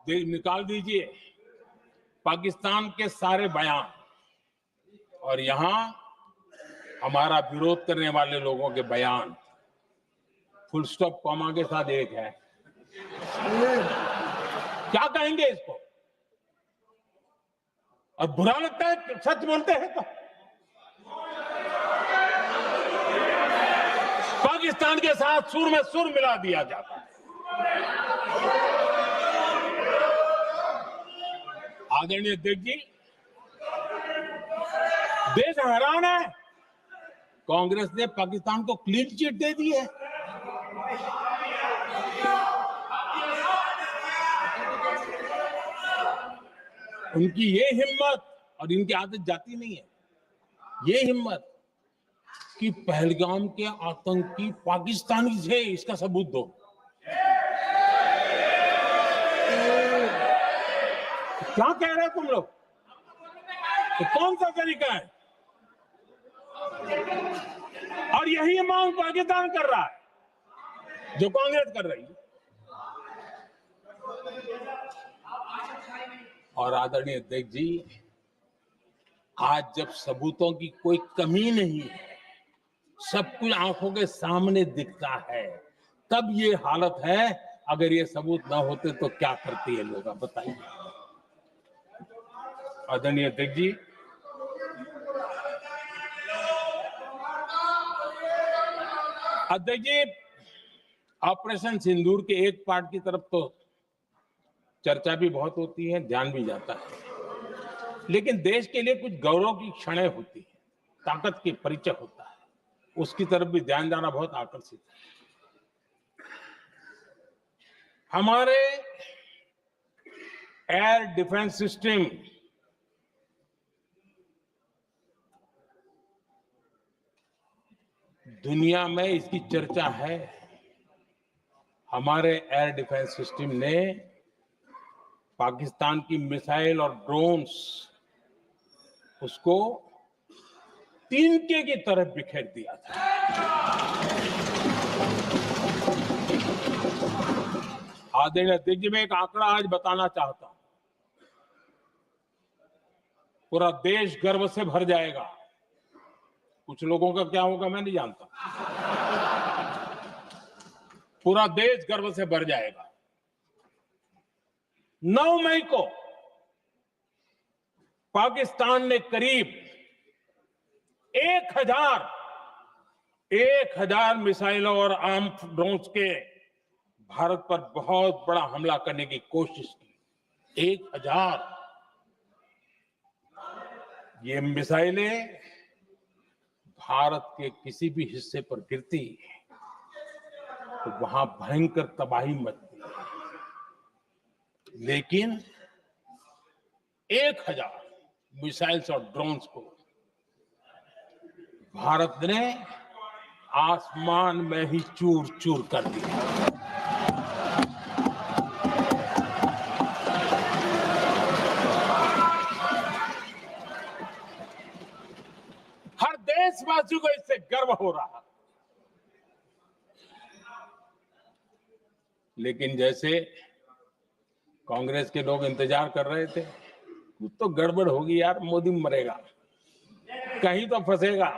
निकाल दीजिए पाकिस्तान के सारे बयान और यहां हमारा विरोध करने वाले लोगों के बयान फुल स्टॉप कॉमा के साथ एक है। क्या कहेंगे इसको? और बुरा लगता है सच बोलते हैं तो। पाकिस्तान के साथ सुर में सुर मिला दिया जाता है। आदरणीय अध्यक्ष जी, देश हैरान है। कांग्रेस ने पाकिस्तान को क्लीन चिट दे दी है। उनकी ये हिम्मत, और इनकी आदत जाती नहीं है, ये हिम्मत कि पहलगाम के आतंकी पाकिस्तानी थे, इसका सबूत दो। क्या कह रहे हो तुम लोग? तो कौन सा तरीका है? और यही मांग पाकिस्तान कर रहा है जो कांग्रेस कर रही है। और आदरणीय अध्यक्ष जी, आज जब सबूतों की कोई कमी नहीं है, सब कुछ आंखों के सामने दिखता है, तब ये हालत है। अगर ये सबूत ना होते तो क्या करते ये लोग, बताइए। आदरणीय अध्यक्ष जी, ऑपरेशन सिंदूर के एक पार्ट की तरफ तो चर्चा भी बहुत होती है, ध्यान भी जाता है, लेकिन देश के लिए कुछ गौरव की क्षणें होती है, ताकत की परिचय होता है, उसकी तरफ भी ध्यान जाना बहुत आकर्षित है। हमारे एयर डिफेंस सिस्टम दुनिया में इसकी चर्चा है। हमारे एयर डिफेंस सिस्टम ने पाकिस्तान की मिसाइल और ड्रोन्स उसको तिनके की तरफ बिखेर दिया था। आदरणीय अध्यक्ष जी, मैं एक आंकड़ा आज बताना चाहता हूं, पूरा देश गर्व से भर जाएगा। कुछ लोगों का क्या होगा मैं नहीं जानता, पूरा देश गर्व से भर जाएगा। 9 मई को पाकिस्तान ने करीब 1000 मिसाइलों और आर्म्ड ड्रोन्स के भारत पर बहुत बड़ा हमला करने की कोशिश की। 1000 ये मिसाइलें भारत के किसी भी हिस्से पर गिरती तो वहां भयंकर तबाही मचती, लेकिन 1000 मिसाइल्स और ड्रोन्स को भारत ने आसमान में ही चूर चूर कर दिया। हर देशवासी को इससे गर्व हो रहा है। लेकिन जैसे कांग्रेस के लोग इंतजार कर रहे थे, कुछ तो गड़बड़ होगी यार, मोदी मरेगा, कहीं तो फंसेगा।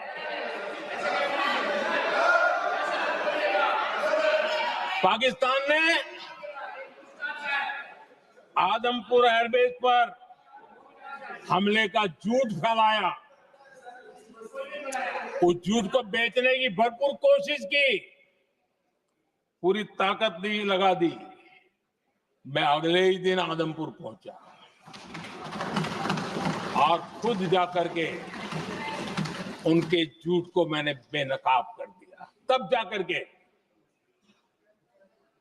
पाकिस्तान ने आदमपुर एयरबेस पर हमले का झूठ फैलाया, उस झूठ को बेचने की भरपूर कोशिश की, पूरी ताकत नहीं लगा दी। मैं अगले ही दिन आदमपुर पहुंचा और खुद जाकर के उनके झूठ को मैंने बेनकाब कर दिया। तब जाकर के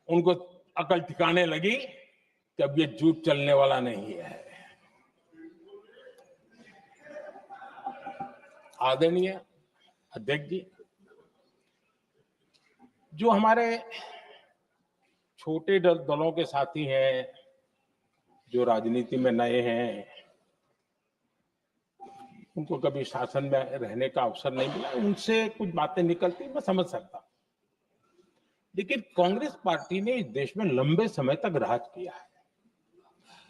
उनको अकल ठिकाने लगी कि अब ये झूठ चलने वाला नहीं है। आदरणीय अध्यक्ष जी, जो हमारे छोटे दलों के साथी हैं, जो राजनीति में नए हैं, उनको कभी शासन में रहने का अवसर नहीं मिला, उनसे कुछ बातें निकलती मैं समझ सकता, लेकिन कांग्रेस पार्टी ने इस देश में लंबे समय तक राज किया है।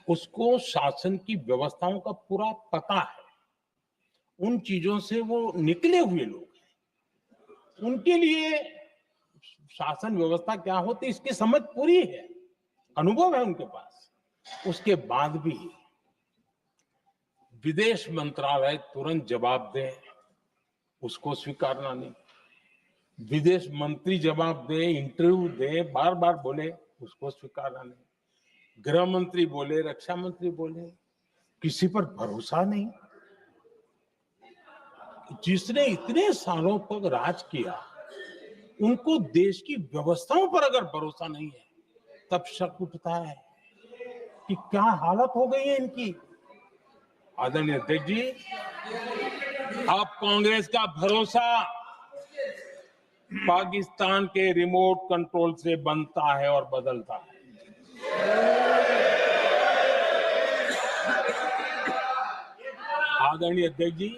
उसको शासन की व्यवस्थाओं का पूरा पता है, उन चीजों से वो निकले हुए लोग हैं, उनके लिए शासन व्यवस्था क्या होती है इसकी समझ पूरी है, अनुभव है उनके पास। उसके बाद भी विदेश मंत्रालय तुरंत जवाब दे, उसको स्वीकारना नहीं। विदेश मंत्री जवाब दे, इंटरव्यू दे, बार बार बोले, उसको स्वीकारना नहीं। गृह मंत्री बोले, रक्षा मंत्री बोले, किसी पर भरोसा नहीं। जिसने इतने सालों तक राज किया, उनको देश की व्यवस्थाओं पर अगर भरोसा नहीं है, तब शक उठता है कि क्या हालत हो गई है इनकी। आदरणीय अध्यक्ष जी, अब कांग्रेस का भरोसा पाकिस्तान के रिमोट कंट्रोल से बनता है और बदलता है। आदरणीय अध्यक्ष जी,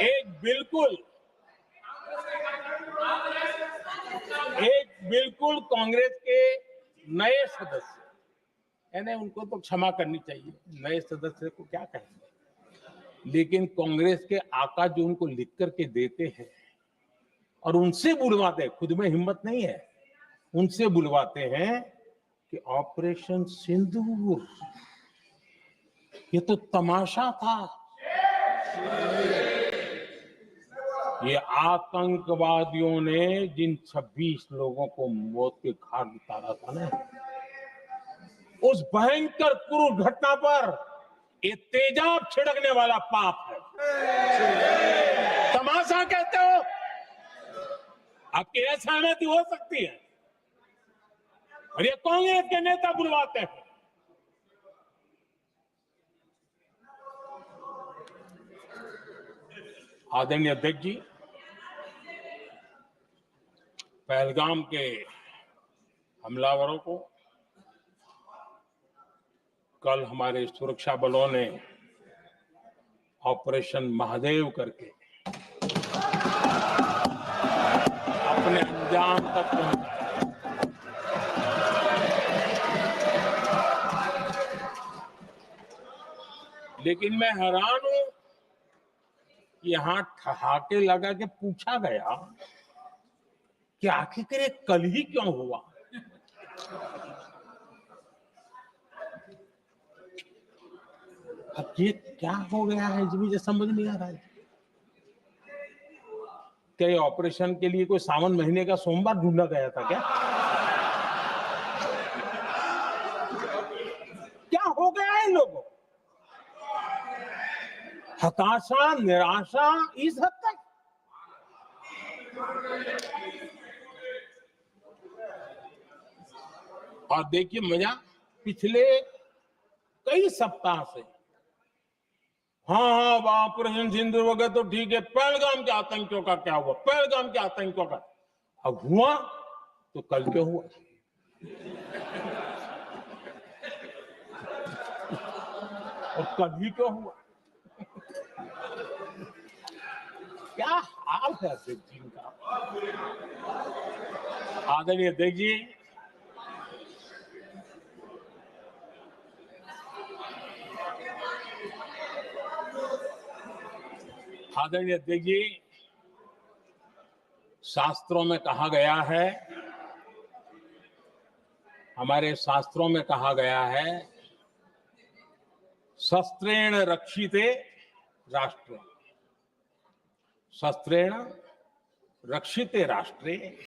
एक बिल्कुल कांग्रेस के नए सदस्य, यानी उनको तो क्षमा करनी चाहिए, नए सदस्य को क्या कहेंगे, लेकिन कांग्रेस के आका जो उनको लिख करके देते हैं और उनसे बुलवाते हैं, खुद में हिम्मत नहीं है, उनसे बुलवाते हैं कि ऑपरेशन सिंदूर ये तो तमाशा था, ये आतंकवादियों ने जिन 26 लोगों को मौत के घाट उतारा था ना, उस भयंकर क्रूर घटना पर ये तेजाब छिड़कने वाला पाप है। तमाशा कहते हो? आपकी असहमति हो सकती है, और ये कांग्रेस के नेता बुलवाते हैं। आदरणीय अध्यक्ष जी, पहलगाम के हमलावरों को कल हमारे सुरक्षा बलों ने ऑपरेशन महादेव करके अपने अंजाम तक पहुंचाया। लेकिन मैं हैरान हूं, यहां ठहाके लगा के पूछा गया कि आखिर ये कल ही क्यों हुआ। अब ये क्या हो गया है, मुझे समझ नहीं आ रहा है। क्या ये ऑपरेशन के लिए कोई सावन महीने का सोमवार ढूंढा गया था क्या? क्या हो गया है इन लोगों? हताशा, निराशा इस हद तक। और देखिए मजा, पिछले कई सप्ताह से हाँ ऑपरेशन सिंदूर वगैरह तो ठीक है, पहलगाम के आतंकियों का क्या हुआ, पहलगाम के आतंकियों का अब हुआ तो कल क्यों हुआ? और कल ही क्यों हुआ? क्या हाल है अध्यक्ष जी का। आदरणीय अध्यक्ष जी, आदरणीय अध्यक्ष जी, शास्त्रों में कहा गया है, हमारे शास्त्रों में कहा गया है, शस्त्रेण रक्षिते राष्ट्रे, शस्त्रेण रक्षिते राष्ट्रे।